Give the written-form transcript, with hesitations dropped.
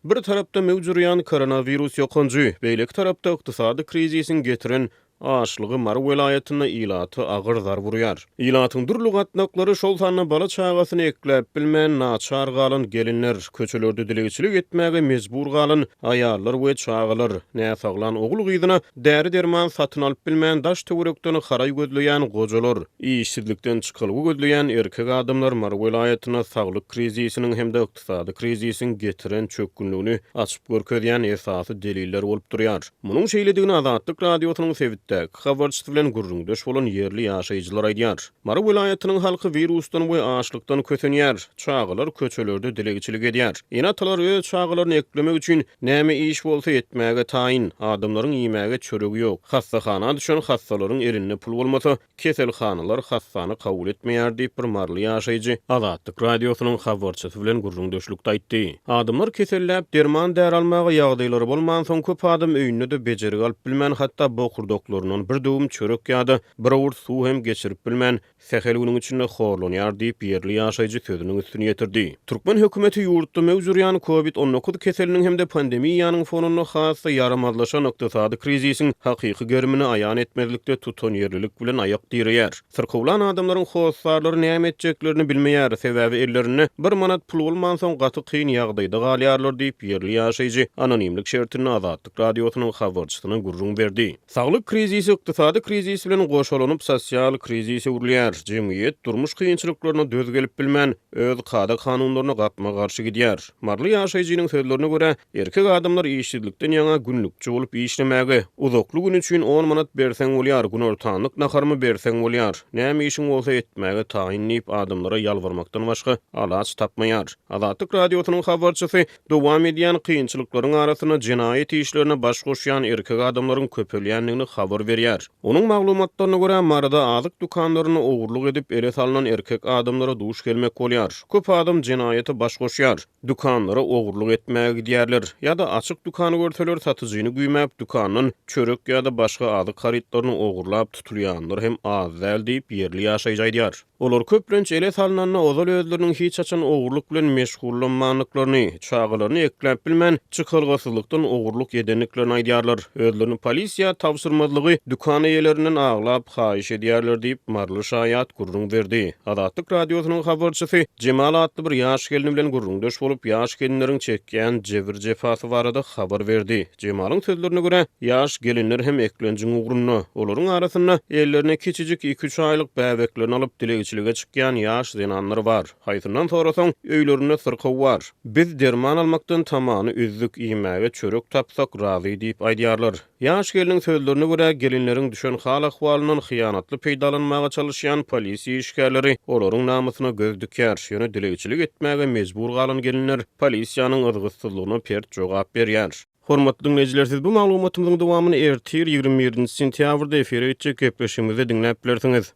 Bir tarapda mewjuryan koronavirus ýokanjy, beýleki tarapda ykdysady krizisin getiren açlygy Mar welaýatyna ilaty agyr zar burýar. Ilatyň durly gatnaklary şol sanyna bala çagasyny ekläp bilmän naçar galan gelinler, köçelerde dilegiçilik etmäge mezbur galan aýallar we çagalar, näsaglan ogul gyzyna däri derman satyn alyp bilmän daş töwerekden haray gözleýän gojalar, işsizlikden çykylgy gözleýän erkek adamlar Mar welaýatyna saglyk krizisiniň hemde ykdysady krizisiň getiren çökünlüğini açyp görkezýän esasy deliller bolup durýar. Munyň şeýledigini Azatlyk radiosynyň habarçyly bilen gurrundaş bolan yerli ýaşaýjylar aýdýar. Mar welaýatynyň halky virusdan we açlykdan kötenýär. Çagalar köçelerde dilegiçilik edýär. Enatalar öz çagalaryny eklemek üçin näme iş bolsa etmäge taýin. Adamlaryň iýmäge çöregi ýok. Hassahana düşen hassalaryň eline pul bolmasa, keselhanalar hassany kabul etmeýär diýip bir marly ýaşaýjy Azatlyk radiosynyň habarçysy bilen gurrundaşlykda aýtdy. Adamlar keselläp derman där almagy ýagdaýlary bolman soň köp adam öýünde de bejerik alyp bilmän, hatda bokurdok bir dowum çörek ýa-da bir awur suw hem geçirip bilmän, sehelüniň içinde horlanýar diýip yerli ýaşaýjy sözüniň üstüne ýetirdi. Türkmen hökümeti ýurtda mewjuryan COVID-19 keseliniň hemde pandemiýanyň fonuny hasy yaramazlaşan ykdysady krizisiň hakyky gerimini aýan etmezlikde tutan yerlilik bilen aýak dirýär. Syrkawlan adamlaryň hossarlary näme etjeklerini bilmeýär, sebäbi ellerine bir manat pul bolman soň gaty kyn ýagdaýda galýarlar diýip yerli ýaşaýjy anonimlik şertini Azatlyk radiosynyň habarçysyna gurrun berdi. Saglyk krizisi ykdysady krizis bilen goşalanyp sosial krizise urilýär. Jemgyýet durmuş kynçylyklaryna döz gelip bilmän, öz kada kanunlaryna gatma garşy gidýär. Marly ýaşaýjynyň sözlerine görä, erkek adamlar işsizlikden ýaňa günlükçi bolup işlemäge, uzakly gün üçin 10 manat berseň bolýar, gün ortanlyk naharmy berseň bolýar. Näme işiň bolsa etmäge taýinlip adamlara ýalvarmakdan başga alaç tapmaýar. Azatlyk radiosynyň habarçysy dowam edýän kynçylyklaryň arasyna jenaýet işlerine baş goşýan erkek adamlaryň köpelýänligini habar berýär. Onuň maglumatlaryna görä Marda azyk dukanlaryny ogurluk edip ele salynan erkek adamlara duş gelmek bolýar. Köp adam jenaýete baş goşýar. Dukanlara ogurluk etmäge gidýärler ýa-da açyk dukany görseler satyjyny güýmäp dukanyň çörek ýa-da başga azyk haritlaryny ogurlap tutulýanlar hem az däl diýip yerli ýaşaýjy aýdýar. Olar köplenç ele salynanna ozal özleriniň hiç açan ogurluk bilen meşgullanmanlyklaryny, çagalaryny ekläp bilmän, çykylgysızlykdan ogurluk edenliklerini aýdýarlar. Özlerini polisiýa tapşyrmazlygy dukan eýelerinden aglap haýyş edýärler diýip marly şaýat gurrun berdi. Azatlyk radiosynyň habarçysy Jemal adly bir ýaş gelin bilen gurrundaş bolup ýaş gelinleriň çekýän jebir jefasy barada habar berdi. Jemalyň sözlerine görä, ýaş gelinler hem eklenjiň ugrunna, olaryň arasyna ellerine kiçijik 2-3 aýlyk bäbeklerini alyp dilegiçilige çykýan ýaş zenanlar bar. Haýsyndan sorasaň öýlerine syrkaw bar. Biz derman almakdan tamany üzdük, iýmäge çörek tapsak razy diýip aýdýarlar. Ýaş geliniň sözlerine görä, gelinleriň düşen hal ahwalynyň hyýanatly peýdalanmaga çalışýan polisiýa işgärleri olaryň namysyna göz dükýär. Ýöne dilegiçilik etmäge mezbur galan gelinler polisiýanyň ızgyslygyna pert jogap berýär. Hormatly dinleýijiler, siz bu maglumatymyzyň dowamyny ertir 27 sentýabrda efire geçjek gepleşigimizi dinläp bilersiňiz.